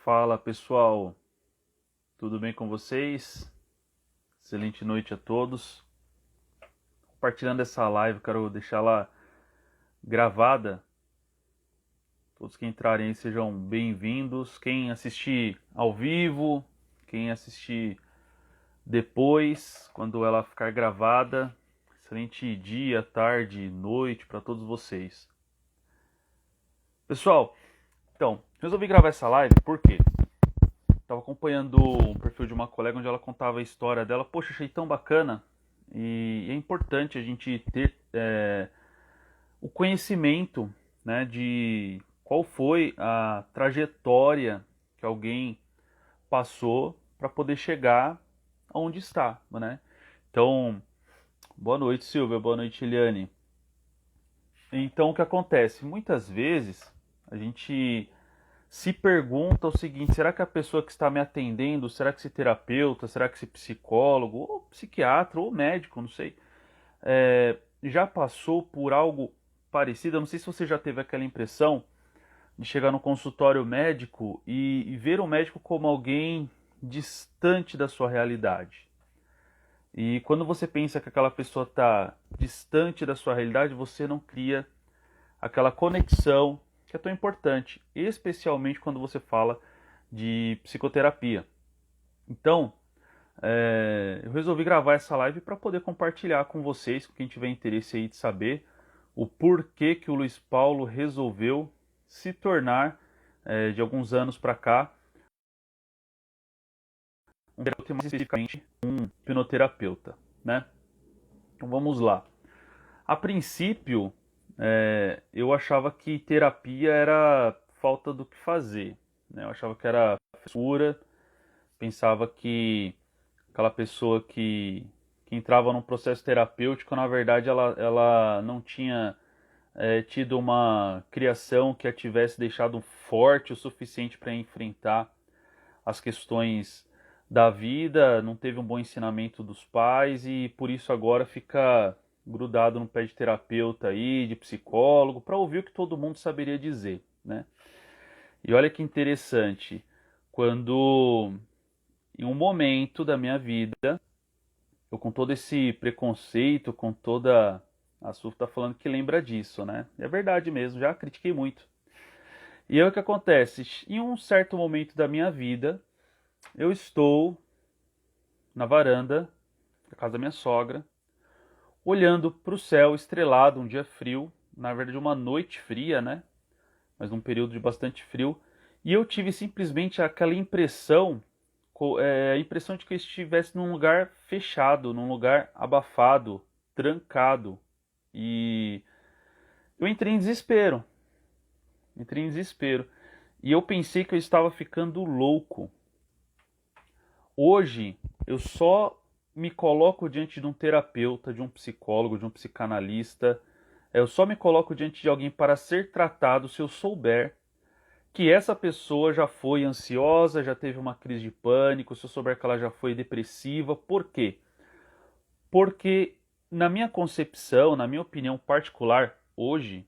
Fala pessoal, tudo bem com vocês? Excelente noite a todos. Compartilhando essa live, quero deixá-la gravada. Todos que entrarem aí sejam bem-vindos. Quem assistir ao vivo, quem assistir depois, quando ela ficar gravada, excelente dia, tarde, noite para todos vocês. Pessoal, então, resolvi gravar essa live porque estava acompanhando um perfil de uma colega onde ela contava a história dela. Poxa, achei tão bacana. E é importante a gente ter o conhecimento, né, de qual foi a trajetória que alguém passou para poder chegar aonde está, né? Então, boa noite, Silvia, boa noite, Eliane. Então, o que acontece? Muitas vezes a gente se pergunta o seguinte: será que a pessoa que está me atendendo, será que esse terapeuta, será que esse psicólogo, ou psiquiatra, ou médico, não sei, já passou por algo parecido? Eu não sei se você já teve aquela impressão de chegar no consultório médico e ver o médico como alguém distante da sua realidade. E quando você pensa que aquela pessoa está distante da sua realidade, você não cria aquela conexão que é tão importante, especialmente quando você fala de psicoterapia. Então, eu resolvi gravar essa live para poder compartilhar com vocês, com quem tiver interesse aí de saber o porquê que o Luiz Paulo resolveu se tornar, de alguns anos para cá, mais especificamente um hipnoterapeuta, né? Então vamos lá. A princípio, eu achava que terapia era falta do que fazer, né? Eu achava que era frescura, pensava que aquela pessoa que entrava num processo terapêutico, na verdade, ela não tinha tido uma criação que a tivesse deixado forte o suficiente para enfrentar as questões da vida, não teve um bom ensinamento dos pais e por isso agora fica grudado no pé de terapeuta aí, de psicólogo, para ouvir o que todo mundo saberia dizer, né? E olha que interessante, quando em um momento da minha vida, eu com todo esse preconceito, com toda a Su tá falando que lembra disso, né? É verdade mesmo, já critiquei muito. E aí o que acontece? Em um certo momento da minha vida, eu estou na varanda da casa da minha sogra, olhando para o céu estrelado, um dia frio, na verdade uma noite fria, né? Mas num período de bastante frio, e eu tive simplesmente aquela impressão, a impressão de que eu estivesse num lugar fechado, num lugar abafado, trancado, e eu entrei em desespero, e eu pensei que eu estava ficando louco. Hoje, eu só me coloco diante de um terapeuta, de um psicólogo, de um psicanalista. Eu só me coloco diante de alguém para ser tratado se eu souber que essa pessoa já foi ansiosa, já teve uma crise de pânico, se eu souber que ela já foi depressiva. Por quê? Porque, na minha concepção, na minha opinião particular, hoje,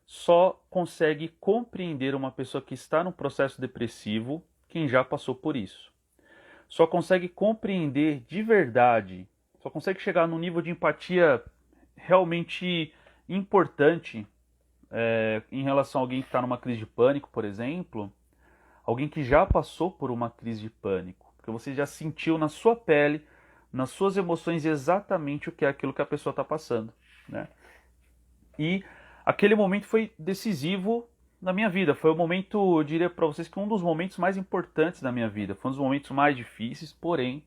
só consegue compreender uma pessoa que está num processo depressivo quem já passou por isso. Só consegue compreender de verdade, só consegue chegar num nível de empatia realmente importante em relação a alguém que está numa crise de pânico, por exemplo, alguém que já passou por uma crise de pânico, porque você já sentiu na sua pele, nas suas emoções exatamente o que é aquilo que a pessoa está passando, né? E aquele momento foi decisivo na minha vida. Foi o momento, eu diria para vocês que um dos momentos mais importantes da minha vida. Foi um dos momentos mais difíceis, porém,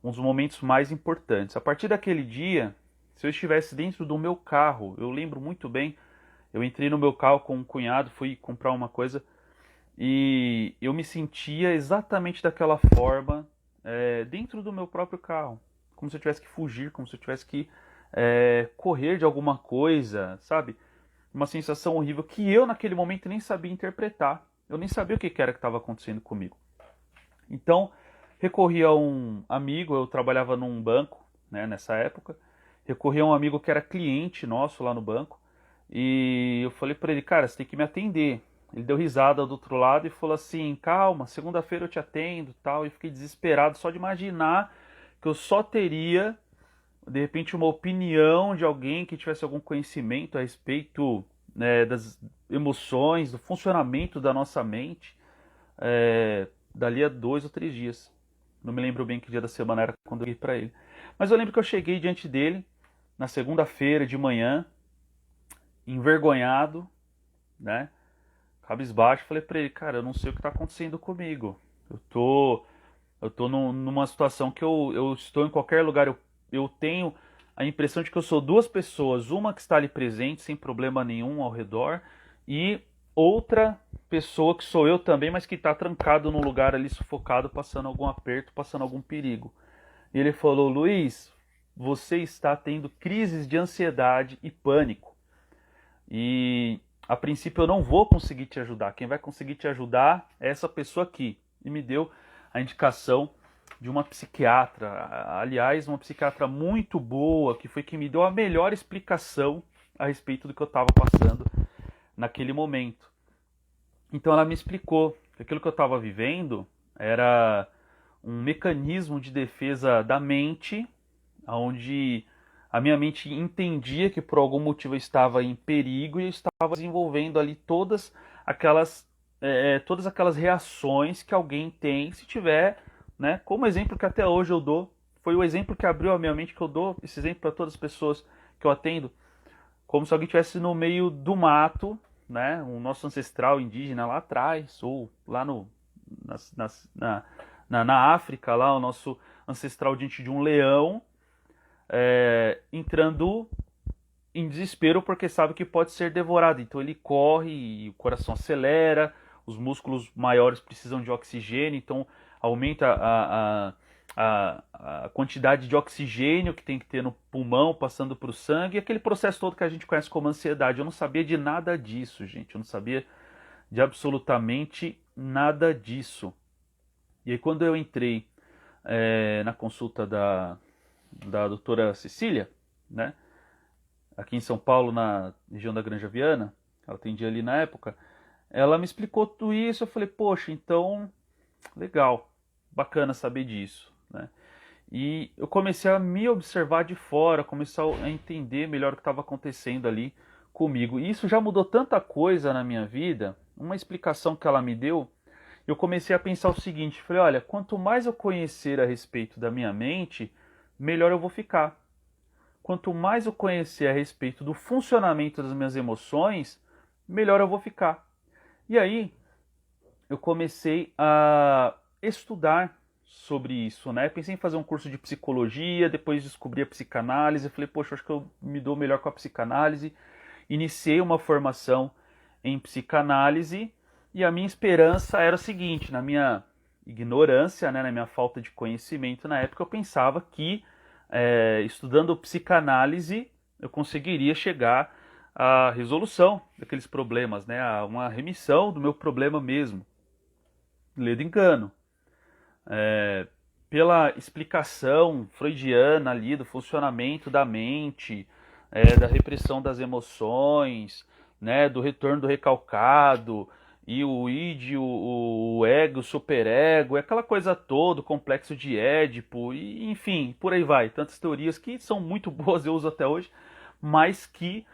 um dos momentos mais importantes. A partir daquele dia, se eu estivesse dentro do meu carro, eu lembro muito bem, eu entrei no meu carro com um cunhado, fui comprar uma coisa e eu me sentia exatamente daquela forma dentro do meu próprio carro. Como se eu tivesse que fugir, como se eu tivesse que correr de alguma coisa, sabe? Uma sensação horrível que eu naquele momento nem sabia interpretar. Eu nem sabia o que era que estava acontecendo comigo. Então, recorri a um amigo, eu trabalhava num banco, né, nessa época. Recorri a um amigo que era cliente nosso lá no banco. E eu falei para ele, cara, você tem que me atender. Ele deu risada do outro lado e falou assim: calma, segunda-feira eu te atendo, tal. E fiquei desesperado só de imaginar que eu só teria, de repente, uma opinião de alguém que tivesse algum conhecimento a respeito, né, das emoções, do funcionamento da nossa mente, dali a 2 ou 3 dias. Não me lembro bem que dia da semana era quando eu liguei para ele. Mas eu lembro que eu cheguei diante dele na segunda-feira de manhã, envergonhado, né? Cabisbaixo, falei pra ele: cara, eu não sei o que tá acontecendo comigo. Eu tô numa situação que eu estou em qualquer lugar, eu tenho a impressão de que eu sou duas pessoas, uma que está ali presente, sem problema nenhum ao redor, e outra pessoa que sou eu também, mas que está trancado num lugar ali, sufocado, passando algum aperto, passando algum perigo. E ele falou: Luiz, você está tendo crises de ansiedade e pânico. E a princípio eu não vou conseguir te ajudar. Quem vai conseguir te ajudar é essa pessoa aqui. E me deu a indicação de uma psiquiatra. Aliás, uma psiquiatra muito boa, que foi quem me deu a melhor explicação a respeito do que eu estava passando naquele momento. Então ela me explicou que aquilo que eu estava vivendo era um mecanismo de defesa da mente, onde a minha mente entendia que por algum motivo eu estava em perigo e eu estava desenvolvendo ali todas aquelas reações que alguém tem se tiver, né? Como exemplo que até hoje eu dou, foi o exemplo que abriu a minha mente, que eu dou esse exemplo para todas as pessoas que eu atendo, como se alguém estivesse no meio do mato, né? O nosso ancestral indígena lá atrás, ou lá na África, lá o nosso ancestral diante de um leão, entrando em desespero porque sabe que pode ser devorado. Então ele corre e o coração acelera, os músculos maiores precisam de oxigênio, então aumenta a quantidade de oxigênio que tem que ter no pulmão, passando para o sangue, e aquele processo todo que a gente conhece como ansiedade. Eu não sabia de nada disso, gente. Eu não sabia de absolutamente nada disso. E aí quando eu entrei na consulta da doutora Cecília, né, aqui em São Paulo, na região da Granja Viana, ela atendia ali na época, ela me explicou tudo isso. Eu falei: poxa, então, legal, bacana saber disso, né? E eu comecei a me observar de fora, comecei a entender melhor o que estava acontecendo ali comigo. E isso já mudou tanta coisa na minha vida. Uma explicação que ela me deu, eu comecei a pensar o seguinte: falei, olha, quanto mais eu conhecer a respeito da minha mente, melhor eu vou ficar. Quanto mais eu conhecer a respeito do funcionamento das minhas emoções, melhor eu vou ficar. E aí, eu comecei a estudar sobre isso, né? Pensei em fazer um curso de psicologia, depois descobri a psicanálise, falei, poxa, acho que eu me dou melhor com a psicanálise. Iniciei uma formação em psicanálise e a minha esperança era o seguinte: na minha ignorância, né, na minha falta de conhecimento na época, eu pensava que estudando psicanálise eu conseguiria chegar à resolução daqueles problemas, né, a uma remissão do meu problema mesmo. Ledo engano. Pela explicação freudiana ali do funcionamento da mente, da repressão das emoções, né, do retorno do recalcado, e o id, o ego, o superego, aquela coisa toda, o complexo de Édipo, e, enfim, por aí vai. Tantas teorias que são muito boas, eu uso até hoje, mas que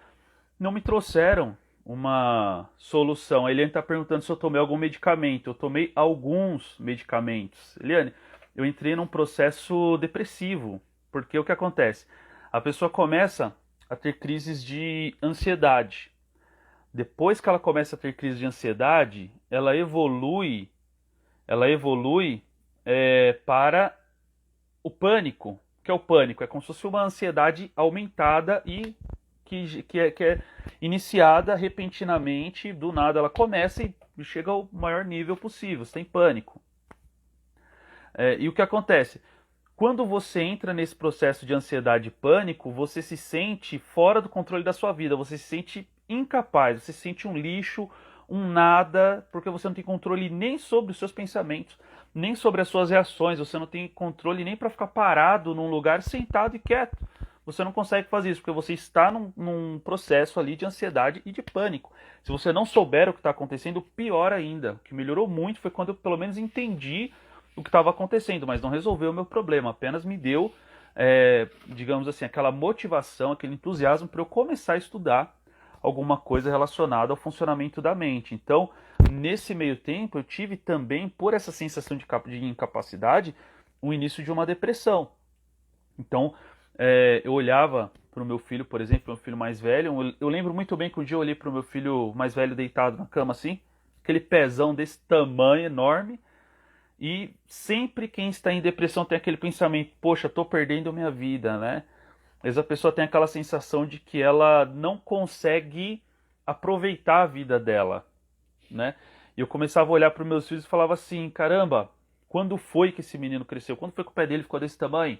não me trouxeram uma solução. A Eliane está perguntando se eu tomei algum medicamento. Eu tomei alguns medicamentos. Eliane, eu entrei num processo depressivo, porque o que acontece? A pessoa começa a ter crises de ansiedade. Depois que ela começa a ter crise de ansiedade, ela evolui para o pânico. O que é o pânico? É como se fosse uma ansiedade aumentada e que é iniciada repentinamente, do nada ela começa e chega ao maior nível possível. Você tem pânico. E o que acontece? Quando você entra nesse processo de ansiedade e pânico, você se sente fora do controle da sua vida, você se sente incapaz, você se sente um lixo, um nada, porque você não tem controle nem sobre os seus pensamentos, nem sobre as suas reações, você não tem controle nem para ficar parado num lugar sentado e quieto. você não consegue fazer isso, porque você está num processo ali de ansiedade e de pânico. Se você não souber o que está acontecendo, pior ainda. O que melhorou muito foi quando eu pelo menos entendi o que estava acontecendo, mas não resolveu o meu problema, apenas me deu, digamos assim, aquela motivação, aquele entusiasmo para eu começar a estudar alguma coisa relacionada ao funcionamento da mente. Então, nesse meio tempo, eu tive também, por essa sensação de incapacidade, o início de uma depressão. Então, eu olhava para o meu filho, por exemplo, meu filho mais velho. Eu lembro muito bem que um dia eu olhei para o meu filho mais velho deitado na cama assim, aquele pezão desse tamanho enorme. E sempre quem está em depressão tem aquele pensamento: poxa, estou perdendo minha vida, né? Às vezes a pessoa tem aquela sensação de que ela não consegue aproveitar a vida dela, né? E eu começava a olhar para os meus filhos e falava assim: caramba, quando foi que esse menino cresceu? Quando foi que o pé dele ficou desse tamanho?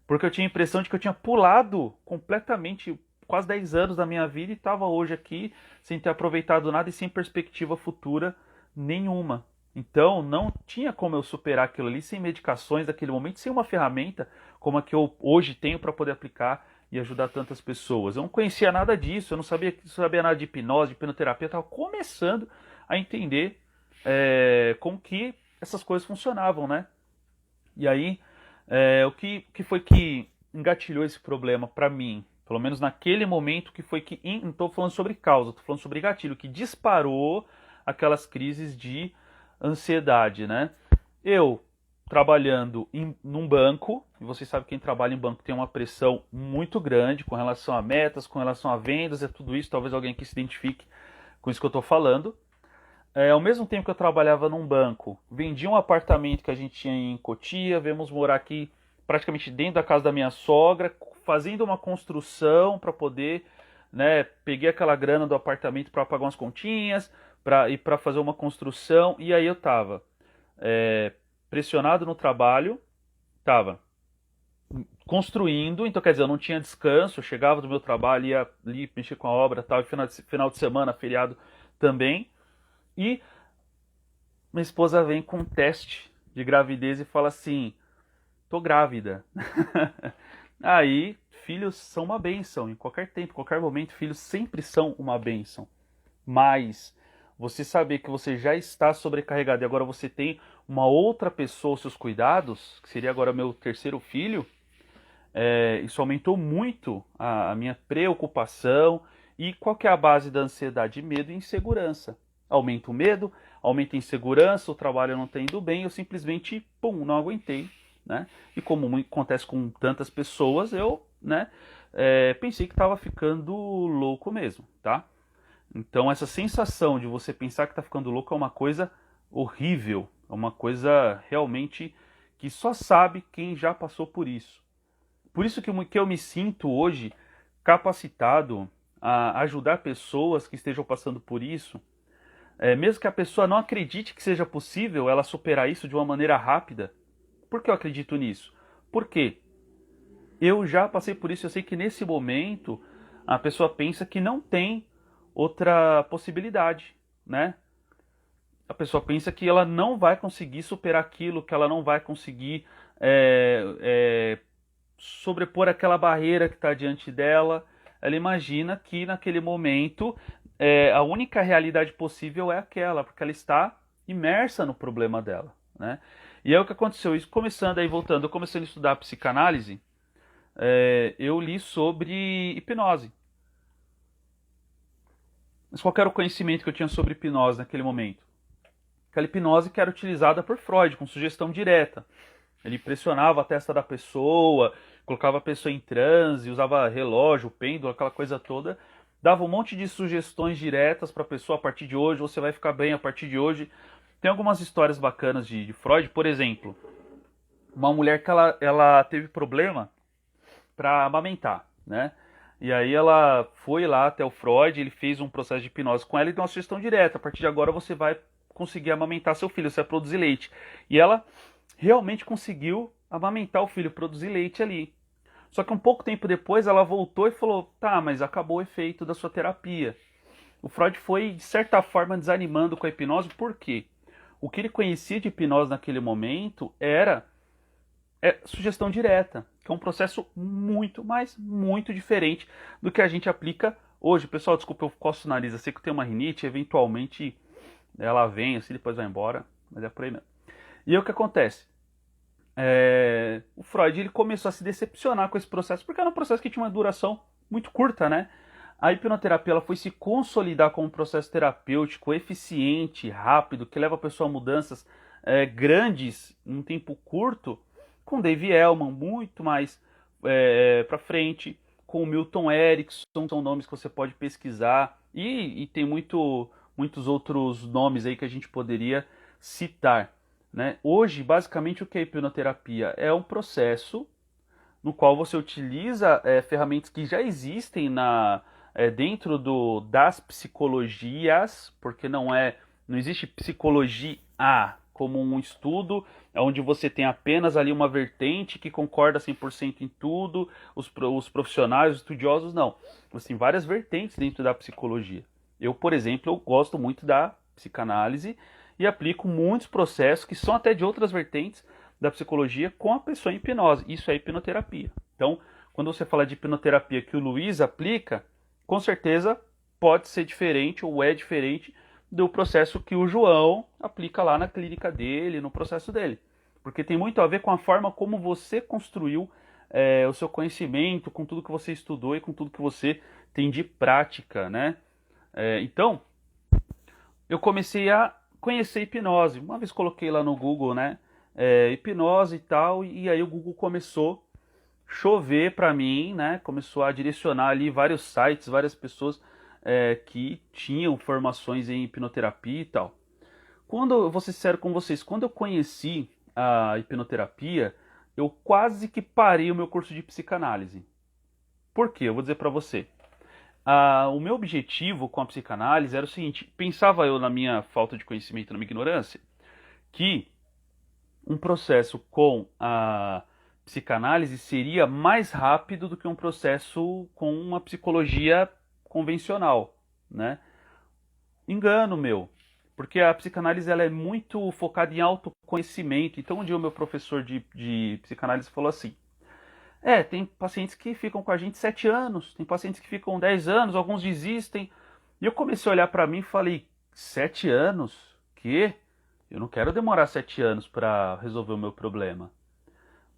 Porque eu tinha a impressão de que eu tinha pulado completamente quase 10 anos da minha vida e estava hoje aqui sem ter aproveitado nada e sem perspectiva futura nenhuma. Então não tinha como eu superar aquilo ali sem medicações daquele momento, sem uma ferramenta como a que eu hoje tenho para poder aplicar e ajudar tantas pessoas. Eu não conhecia nada disso, eu não sabia nada de hipnose, de hipnoterapia, eu estava começando a entender como que essas coisas funcionavam, né? E aí, o que foi que engatilhou esse problema para mim? Pelo menos naquele momento que foi que... Não estou falando sobre causa, estou falando sobre gatilho, que disparou aquelas crises de ansiedade, né? Eu trabalhando num banco, e vocês sabem que quem trabalha em banco tem uma pressão muito grande com relação a metas, com relação a vendas, é tudo isso, talvez alguém que se identifique com isso que eu estou falando. Ao mesmo tempo que eu trabalhava num banco, vendi um apartamento que a gente tinha em Cotia, viemos morar aqui praticamente dentro da casa da minha sogra, fazendo uma construção para poder, né, peguei aquela grana do apartamento para pagar umas continhas, para fazer uma construção, e aí eu estava pressionado no trabalho, estava construindo, então quer dizer, eu não tinha descanso, eu chegava do meu trabalho, ia ali mexer com a obra, tal, e final de semana, feriado também. E minha esposa vem com um teste de gravidez e fala assim: tô grávida. Aí, filhos são uma bênção. Em qualquer tempo, em qualquer momento, filhos sempre são uma bênção. Mas você saber que você já está sobrecarregado e agora você tem uma outra pessoa aos seus cuidados, que seria agora meu terceiro filho, isso aumentou muito a minha preocupação. E qual que é a base da ansiedade? Medo e insegurança. Aumenta o medo, aumenta a insegurança, o trabalho não está indo bem, eu simplesmente, pum, não aguentei, né? E como acontece com tantas pessoas, eu, né, pensei que estava ficando louco mesmo, tá? Então essa sensação de você pensar que está ficando louco é uma coisa horrível, é uma coisa realmente que só sabe quem já passou por isso. Por isso que eu me sinto hoje capacitado a ajudar pessoas que estejam passando por isso, mesmo que a pessoa não acredite que seja possível ela superar isso de uma maneira rápida. Por que eu acredito nisso? Porque eu já passei por isso, eu sei que nesse momento a pessoa pensa que não tem outra possibilidade, né? A pessoa pensa que ela não vai conseguir superar aquilo, que ela não vai conseguir sobrepor aquela barreira que está diante dela. Ela imagina que naquele momento a única realidade possível é aquela, porque ela está imersa no problema dela, né? E é o que aconteceu, isso começando aí, voltando, eu comecei a estudar psicanálise, eu li sobre hipnose. Mas qual era o conhecimento que eu tinha sobre hipnose naquele momento? Aquela hipnose que era utilizada por Freud, com sugestão direta. Ele pressionava a testa da pessoa, colocava a pessoa em transe, usava relógio, pêndulo, aquela coisa toda. Dava um monte de sugestões diretas para a pessoa: a partir de hoje você vai ficar bem, a partir de hoje. Tem algumas histórias bacanas de Freud, por exemplo, uma mulher que ela teve problema para amamentar, né? E aí ela foi lá até o Freud, ele fez um processo de hipnose com ela e deu uma sugestão direta: a partir de agora você vai conseguir amamentar seu filho, você vai produzir leite. E ela realmente conseguiu amamentar o filho, produzir leite ali. Só que um pouco tempo depois ela voltou e falou: tá, mas acabou o efeito da sua terapia. O Freud foi, de certa forma, desanimando com a hipnose. Por quê? O que ele conhecia de hipnose naquele momento era é sugestão direta, que é um processo muito, mas muito diferente do que a gente aplica hoje. Pessoal, desculpa, eu coço o nariz, eu sei que eu tenho uma rinite, eventualmente ela vem, assim, depois vai embora, mas é por aí mesmo. E aí o que acontece? O Freud ele começou a se decepcionar com esse processo, porque era um processo que tinha uma duração muito curta, né? A hipnoterapia ela foi se consolidar como um processo terapêutico eficiente, rápido, que leva a pessoa a mudanças grandes em um tempo curto, com Dave Elman, muito mais para frente, com o Milton Erickson, são nomes que você pode pesquisar, e tem muitos outros nomes aí que a gente poderia citar. Né? Hoje, basicamente, o que é hipnoterapia? É um processo no qual você utiliza ferramentas que já existem dentro das psicologias, porque não existe psicologia como um estudo onde você tem apenas ali uma vertente que concorda 100% em tudo, os profissionais, os estudiosos, não. Você tem várias vertentes dentro da psicologia. Eu, por exemplo, eu gosto muito da psicanálise e aplico muitos processos que são até de outras vertentes da psicologia com a pessoa em hipnose. Isso é hipnoterapia. Então, quando você fala de hipnoterapia que o Luiz aplica, com certeza pode ser diferente ou é diferente do processo que o João aplica lá na clínica dele, no processo dele. Porque tem muito a ver com a forma como você construiu o seu conhecimento, com tudo que você estudou e com tudo que você tem de prática, né? Então, eu comecei a conhecer hipnose. Uma vez coloquei lá no Google, né? Hipnose e tal, e aí o Google começou a chover para mim, né? Começou a direcionar ali vários sites, várias pessoas que tinham formações em hipnoterapia e tal. Quando eu vou ser sincero com vocês, quando eu conheci a hipnoterapia, eu quase que parei o meu curso de psicanálise. Por quê? Eu vou dizer para você. O meu objetivo com a psicanálise era o seguinte: pensava eu na minha falta de conhecimento, na minha ignorância, que um processo com a psicanálise seria mais rápido do que um processo com uma psicologia convencional, né? Engano meu, porque a psicanálise ela é muito focada em autoconhecimento. Então um dia o meu professor de psicanálise falou assim: tem pacientes que ficam com a gente 7 anos, tem pacientes que ficam 10 anos, alguns desistem. E eu comecei a olhar para mim e falei: 7 anos? Que? Eu não quero demorar 7 anos para resolver o meu problema.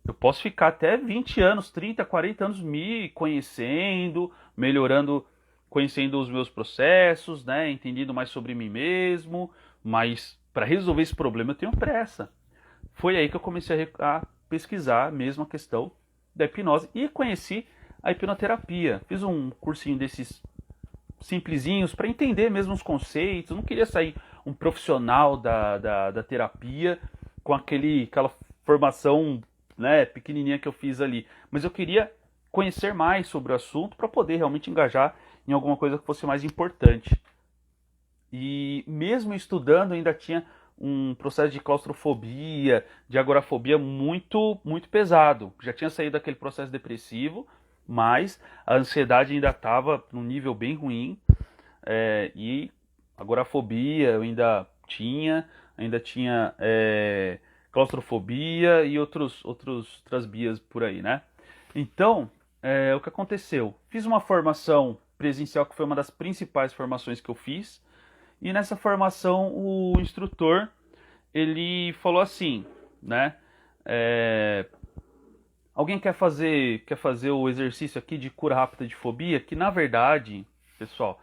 Eu posso ficar até 20 anos, 30, 40 anos me conhecendo, melhorando, conhecendo os meus processos, né, entendendo mais sobre mim mesmo, mas para resolver esse problema eu tenho pressa. Foi aí que eu comecei a pesquisar mesmo a questão da hipnose e conheci a hipnoterapia. Fiz um cursinho desses simplesinhos para entender mesmo os conceitos. Eu não queria sair um profissional da terapia com aquela formação, né, pequenininha que eu fiz ali. Mas eu queria conhecer mais sobre o assunto para poder realmente engajar em alguma coisa que fosse mais importante. E mesmo estudando ainda tinha um processo de claustrofobia, de agorafobia muito pesado. Já tinha saído daquele processo depressivo, mas a ansiedade ainda estava num nível bem ruim. E agorafobia eu ainda tinha claustrofobia e outras bias por aí, né? Então, o que aconteceu? Fiz uma formação presencial que foi uma das principais formações que eu fiz. E nessa formação o instrutor ele falou assim, né? Alguém quer fazer o exercício aqui de cura rápida de fobia? Que na verdade, pessoal,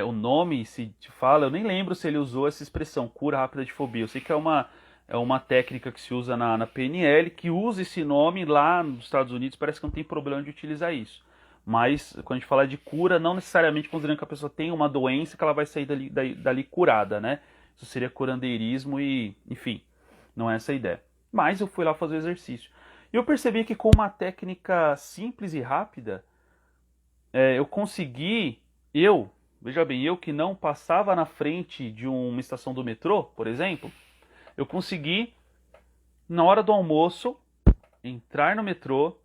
o nome se fala, eu nem lembro se ele usou essa expressão, cura rápida de fobia. Eu sei que é uma técnica que se usa na PNL, que usa esse nome lá nos Estados Unidos, parece que não tem problema de utilizar isso. Mas quando a gente fala de cura, não necessariamente considerando que a pessoa tem uma doença que ela vai sair dali curada, né? Isso seria curandeirismo e, enfim, não é essa a ideia. Mas eu fui lá fazer o exercício. E eu percebi que com uma técnica simples e rápida, eu consegui, veja bem, eu que não passava na frente de uma estação do metrô, por exemplo, eu consegui, na hora do almoço, entrar no metrô,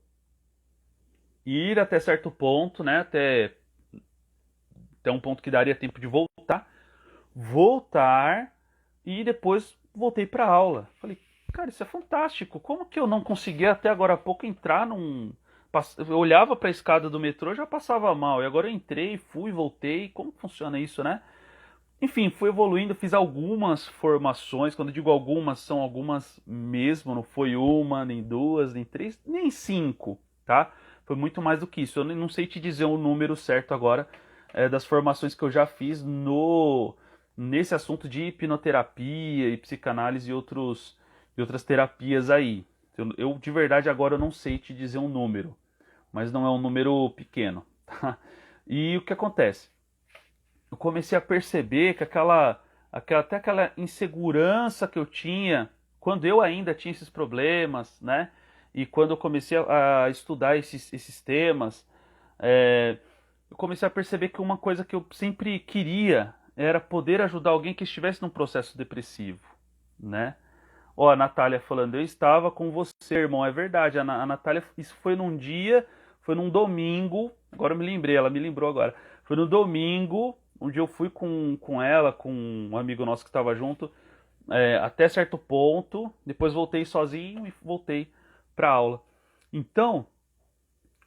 ir até certo ponto, né, até um ponto que daria tempo de voltar e depois voltei para a aula. Falei, cara, isso é fantástico. Como que eu não consegui até agora há pouco entrar num... Eu olhava para a escada do metrô e já passava mal. E agora eu entrei, fui, voltei. Como funciona isso, né? Enfim, fui evoluindo, fiz algumas formações. Quando eu digo algumas, são algumas mesmo. Não foi uma, nem duas, nem três, nem cinco, tá? Foi muito mais do que isso. Eu não sei te dizer o número certo agora das formações que eu já fiz no nesse assunto de hipnoterapia e psicanálise e outras terapias aí. Eu de verdade agora eu não sei te dizer um número, mas não é um número pequeno, tá? E o que acontece? Eu comecei a perceber que até aquela insegurança que eu tinha quando eu ainda tinha esses problemas, né? E quando eu comecei a estudar esses temas, eu comecei a perceber que uma coisa que eu sempre queria era poder ajudar alguém que estivesse num processo depressivo, né? Ó, a Natália falando, eu estava com você, irmão, é verdade. A Natália, isso foi num dia, foi num domingo, agora eu me lembrei, ela me lembrou agora. Foi no domingo, onde eu fui com ela, com um amigo nosso que estava junto, até certo ponto, depois voltei sozinho e voltei para aula. Então,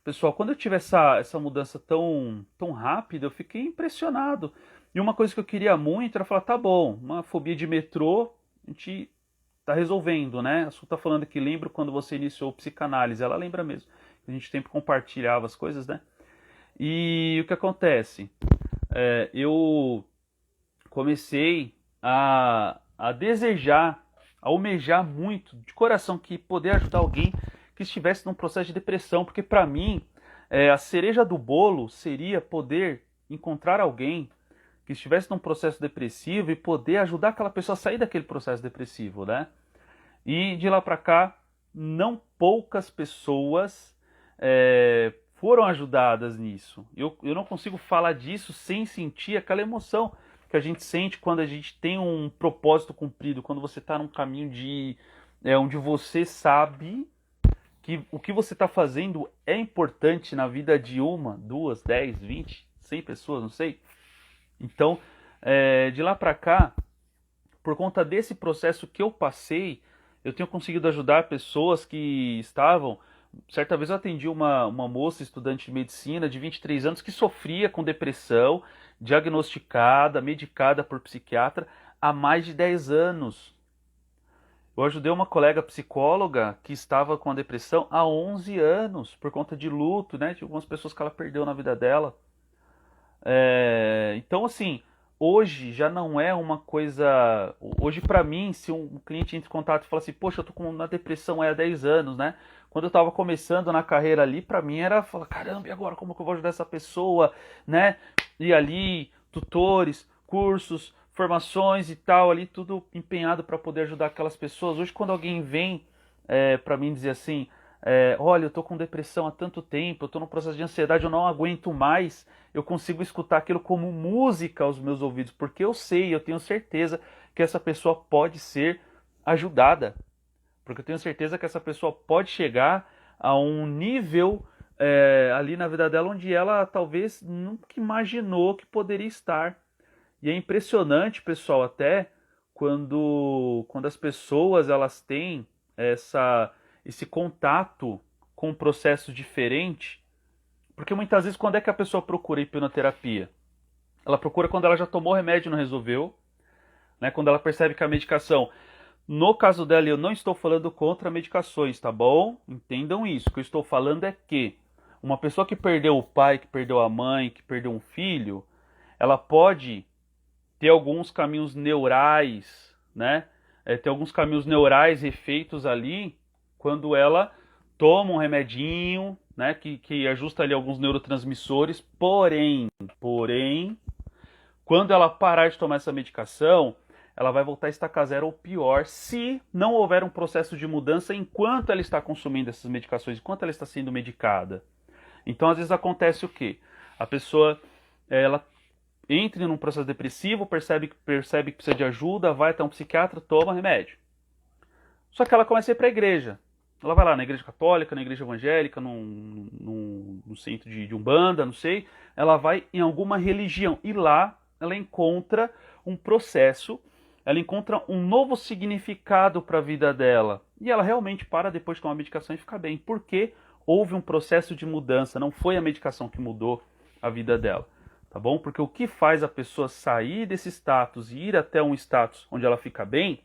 pessoal, quando eu tive essa mudança tão rápida, eu fiquei impressionado. E uma coisa que eu queria muito era falar, tá bom, uma fobia de metrô, a gente tá resolvendo, né? A Su tá falando que lembro quando você iniciou psicanálise, ela lembra mesmo. A gente sempre compartilhava as coisas, né? E o que acontece? Eu comecei a desejar, a almejar muito, de coração, que poder ajudar alguém que estivesse num processo de depressão, porque para mim, a cereja do bolo seria poder encontrar alguém que estivesse num processo depressivo e poder ajudar aquela pessoa a sair daquele processo depressivo, né? E de lá para cá, não poucas pessoas foram ajudadas nisso. Eu não consigo falar disso sem sentir aquela emoção que a gente sente quando a gente tem um propósito cumprido, quando você está num caminho onde você sabe que o que você está fazendo é importante na vida de uma, duas, 10, 20, 100 pessoas, não sei. Então, de lá para cá, por conta desse processo que eu passei, eu tenho conseguido ajudar pessoas que estavam... Certa vez eu atendi uma moça estudante de medicina de 23 anos que sofria com depressão, diagnosticada, medicada por psiquiatra há mais de 10 anos. Eu ajudei uma colega psicóloga que estava com a depressão há 11 anos, por conta de luto, né? De algumas pessoas que ela perdeu na vida dela. Então, assim, hoje já não é uma coisa... Hoje, para mim, se um cliente entra em contato e fala assim, poxa, eu tô com uma depressão há 10 anos, né? Quando eu estava começando na carreira ali, para mim era falar, caramba, e agora como que eu vou ajudar essa pessoa, né? E ali, tutores, cursos, formações e tal, ali tudo empenhado para poder ajudar aquelas pessoas. Hoje, quando alguém vem para mim dizer assim, olha, eu tô com depressão há tanto tempo, eu tô num processo de ansiedade, eu não aguento mais, eu consigo escutar aquilo como música aos meus ouvidos, porque eu sei, eu tenho certeza que essa pessoa pode ser ajudada, porque eu tenho certeza que essa pessoa pode chegar a um nível ali na vida dela onde ela talvez nunca imaginou que poderia estar. E é impressionante, pessoal, até quando as pessoas elas têm esse contato com um processo diferente, porque muitas vezes quando é que a pessoa procura hipnoterapia? Ela procura quando ela já tomou remédio e não resolveu, né? Quando ela percebe que a medicação... No caso dela, eu não estou falando contra medicações, tá bom? Entendam isso. O que eu estou falando é que uma pessoa que perdeu o pai, que perdeu a mãe, que perdeu um filho, ela pode ter alguns caminhos neurais, né? Ter alguns caminhos neurais refeitos ali quando ela toma um remedinho, né? Que ajusta ali alguns neurotransmissores. Porém, quando ela parar de tomar essa medicação, ela vai voltar a estacar zero ou pior se não houver um processo de mudança enquanto ela está consumindo essas medicações, enquanto ela está sendo medicada. Então, às vezes acontece o quê? A pessoa, ela entra num processo depressivo, percebe que precisa de ajuda, vai até um psiquiatra, toma remédio. Só que ela começa a ir para a igreja. Ela vai lá na igreja católica, na igreja evangélica, no centro de Umbanda, não sei. Ela vai em alguma religião e lá ela encontra um processo ela encontra um novo significado para a vida dela. E ela realmente para depois de tomar a medicação e fica bem. Porque houve um processo de mudança, não foi a medicação que mudou a vida dela. Tá bom? Porque o que faz a pessoa sair desse status e ir até um status onde ela fica bem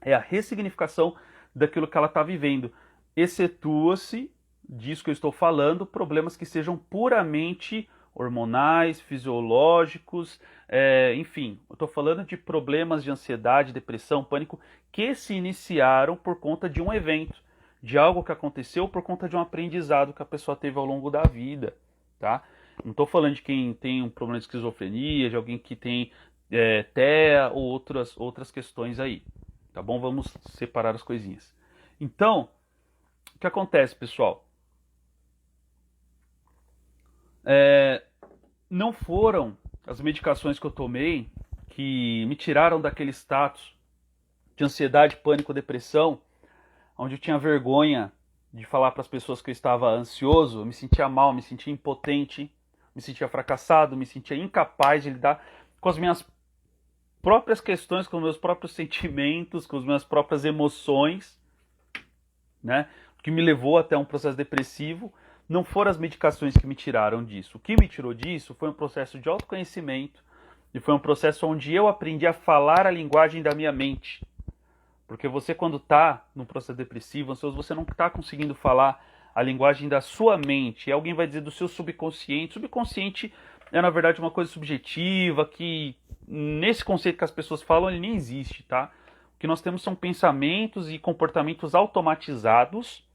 é a ressignificação daquilo que ela está vivendo. Excetua-se, disso que eu estou falando, problemas que sejam puramente hormonais, fisiológicos, enfim. Eu estou falando de problemas de ansiedade, depressão, pânico, que se iniciaram por conta de um evento, de algo que aconteceu por conta de um aprendizado que a pessoa teve ao longo da vida, tá? Não estou falando de quem tem um problema de esquizofrenia, de alguém que tem TEA ou outras questões aí, tá bom? Vamos separar as coisinhas. Então, o que acontece, pessoal? Não foram as medicações que eu tomei que me tiraram daquele status de ansiedade, pânico, depressão, onde eu tinha vergonha de falar para as pessoas que eu estava ansioso, eu me sentia mal, me sentia impotente, me sentia fracassado, me sentia incapaz de lidar com as minhas próprias questões, com os meus próprios sentimentos, com as minhas próprias emoções, né? O que me levou até um processo depressivo. Não foram as medicações que me tiraram disso. O que me tirou disso foi um processo de autoconhecimento e foi um processo onde eu aprendi a falar a linguagem da minha mente. Porque você, quando está num processo depressivo, ansioso, você não está conseguindo falar a linguagem da sua mente. E alguém vai dizer do seu subconsciente. Subconsciente é, na verdade, uma coisa subjetiva que, nesse conceito que as pessoas falam, ele nem existe, tá? O que nós temos são pensamentos e comportamentos automatizados.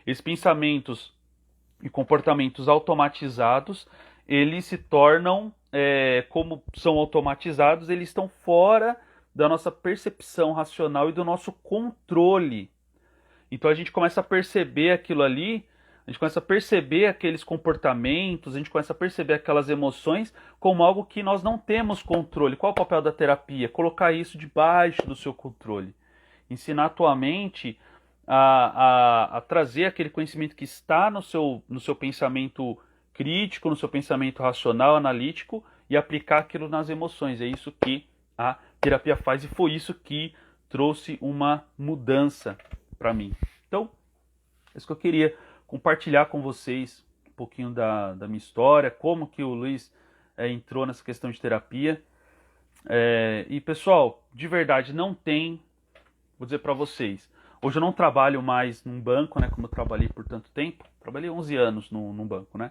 Esses pensamentos e comportamentos automatizados, eles se tornam, como são automatizados, eles estão fora da nossa percepção racional e do nosso controle. Então a gente começa a perceber aquilo ali, a gente começa a perceber aqueles comportamentos, a gente começa a perceber aquelas emoções como algo que nós não temos controle. Qual é o papel da terapia? Colocar isso debaixo do seu controle. Ensinar a tua mente a trazer aquele conhecimento que está no seu pensamento crítico, no seu pensamento racional, analítico, e aplicar aquilo nas emoções. É isso que a terapia faz e foi isso que trouxe uma mudança para mim. Então, é isso que eu queria compartilhar com vocês um pouquinho da minha história, como que o Luiz entrou nessa questão de terapia. E pessoal, de verdade, não tem, vou dizer para vocês, hoje eu não trabalho mais num banco, né, como eu trabalhei por tanto tempo, trabalhei 11 anos num banco, né?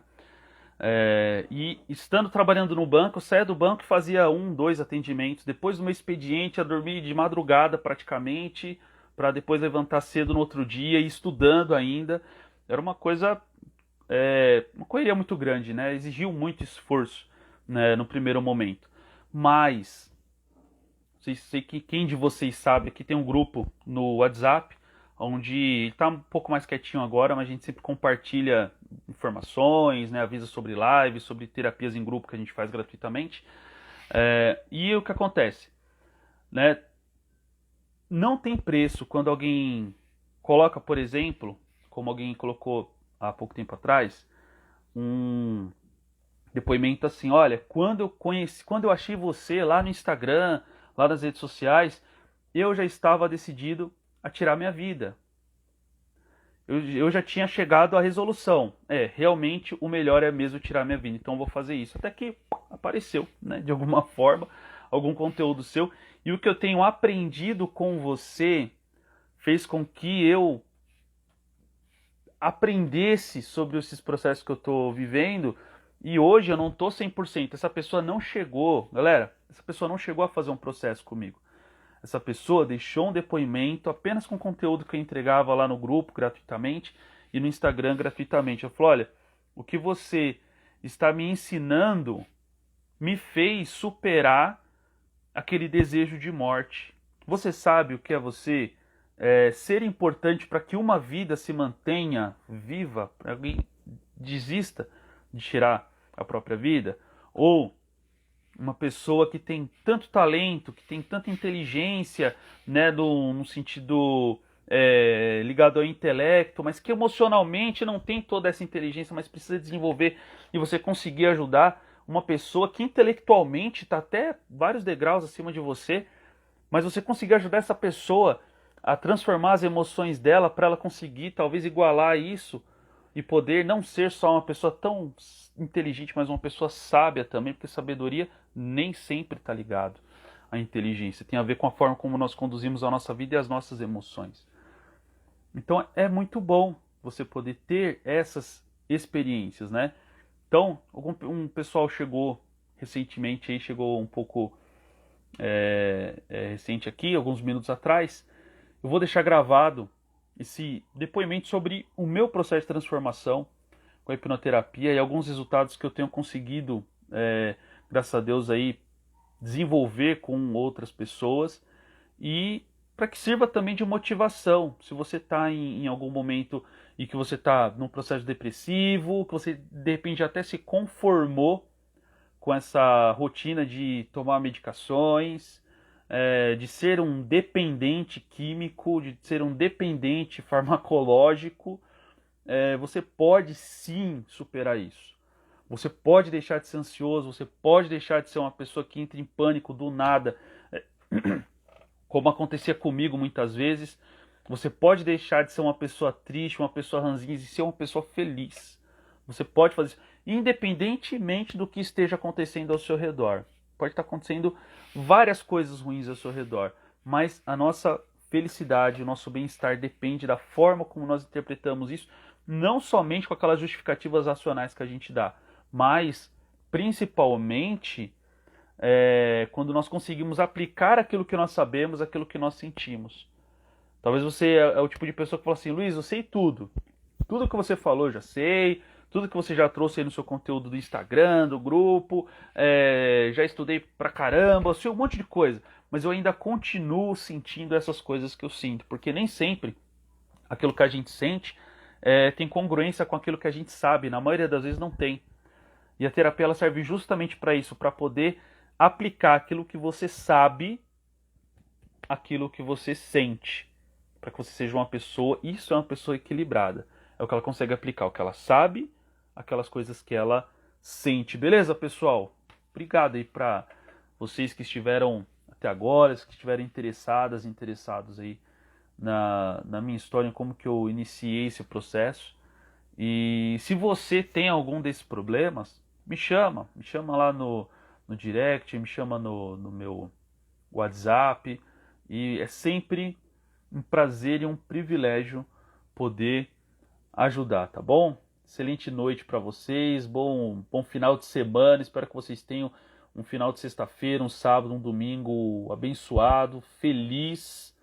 E estando trabalhando no banco, eu saía do banco e fazia 1, 2 atendimentos, depois do meu expediente, ia dormir de madrugada praticamente, para depois levantar cedo no outro dia e estudando ainda. Era uma coisa, uma correria muito grande, né? Exigiu muito esforço, né, no primeiro momento. Mas, não sei que quem de vocês sabe que tem um grupo no WhatsApp, onde está um pouco mais quietinho agora, mas a gente sempre compartilha informações, né, avisa sobre lives, sobre terapias em grupo que a gente faz gratuitamente. E o que acontece? Né? Não tem preço quando alguém coloca, por exemplo, como alguém colocou há pouco tempo atrás, um depoimento assim: olha, quando eu achei você lá no Instagram, lá nas redes sociais, eu já estava decidido a tirar minha vida. Eu já tinha chegado à resolução. Realmente o melhor é mesmo tirar minha vida, então eu vou fazer isso. Até que apareceu, né, de alguma forma, algum conteúdo seu. E o que eu tenho aprendido com você fez com que eu aprendesse sobre esses processos que eu estou vivendo. E hoje eu não estou 100%. Essa pessoa não chegou, galera, essa pessoa não chegou a fazer um processo comigo. Essa pessoa deixou um depoimento apenas com conteúdo que eu entregava lá no grupo gratuitamente e no Instagram gratuitamente. Eu falei: olha, o que você está me ensinando me fez superar aquele desejo de morte. Você sabe o que é você ser importante para que uma vida se mantenha viva, para alguém desista de tirar a própria vida? Ou uma pessoa que tem tanto talento, que tem tanta inteligência, né, no sentido ligado ao intelecto, mas que emocionalmente não tem toda essa inteligência, mas precisa desenvolver, e você conseguir ajudar uma pessoa que intelectualmente está até vários degraus acima de você, mas você conseguir ajudar essa pessoa a transformar as emoções dela para ela conseguir talvez igualar isso e poder não ser só uma pessoa tão inteligente, mas uma pessoa sábia também, porque sabedoria nem sempre está ligado à inteligência. Tem a ver com a forma como nós conduzimos a nossa vida e as nossas emoções. Então é muito bom você poder ter essas experiências, né? Então, um pessoal chegou recentemente, aí chegou um pouco recente aqui, alguns minutos atrás. Eu vou deixar gravado esse depoimento sobre o meu processo de transformação com a hipnoterapia e alguns resultados que eu tenho conseguido, graças a Deus, aí, desenvolver com outras pessoas e para que sirva também de motivação. Se você está em algum momento e que você está num processo depressivo, que você de repente até se conformou com essa rotina de tomar medicações, de ser um dependente químico, de ser um dependente farmacológico, você pode sim superar isso. Você pode deixar de ser ansioso, você pode deixar de ser uma pessoa que entra em pânico do nada, como acontecia comigo muitas vezes. Você pode deixar de ser uma pessoa triste, uma pessoa ranzinza e ser uma pessoa feliz. Você pode fazer isso, independentemente do que esteja acontecendo ao seu redor. Pode estar acontecendo várias coisas ruins ao seu redor, mas a nossa felicidade, o nosso bem-estar depende da forma como nós interpretamos isso, não somente com aquelas justificativas racionais que a gente dá, mas principalmente quando nós conseguimos aplicar aquilo que nós sabemos, aquilo que nós sentimos. Talvez você é o tipo de pessoa que fala assim: Luiz, eu sei tudo. Tudo que você falou eu já sei. Tudo que você já trouxe aí no seu conteúdo do Instagram, do grupo. Já estudei pra caramba, eu sei um monte de coisa. Mas eu ainda continuo sentindo essas coisas que eu sinto. Porque nem sempre aquilo que a gente sente tem congruência com aquilo que a gente sabe. Na maioria das vezes não tem. E a terapia ela serve justamente para isso, para poder aplicar aquilo que você sabe, aquilo que você sente, para que você seja uma pessoa, isso é uma pessoa equilibrada, é o que ela consegue aplicar, o que ela sabe, aquelas coisas que ela sente, beleza, pessoal? Obrigado aí para vocês que estiveram até agora, que estiverem interessados aí na minha história, em como que eu iniciei esse processo. E se você tem algum desses problemas, me chama lá no direct, me chama no meu WhatsApp, e é sempre um prazer e um privilégio poder ajudar, tá bom? Excelente noite para vocês, bom final de semana, espero que vocês tenham um final de sexta-feira, um sábado, um domingo abençoado, feliz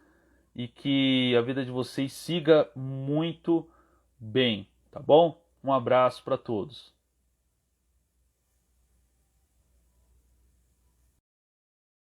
e que a vida de vocês siga muito bem, tá bom? Um abraço para todos.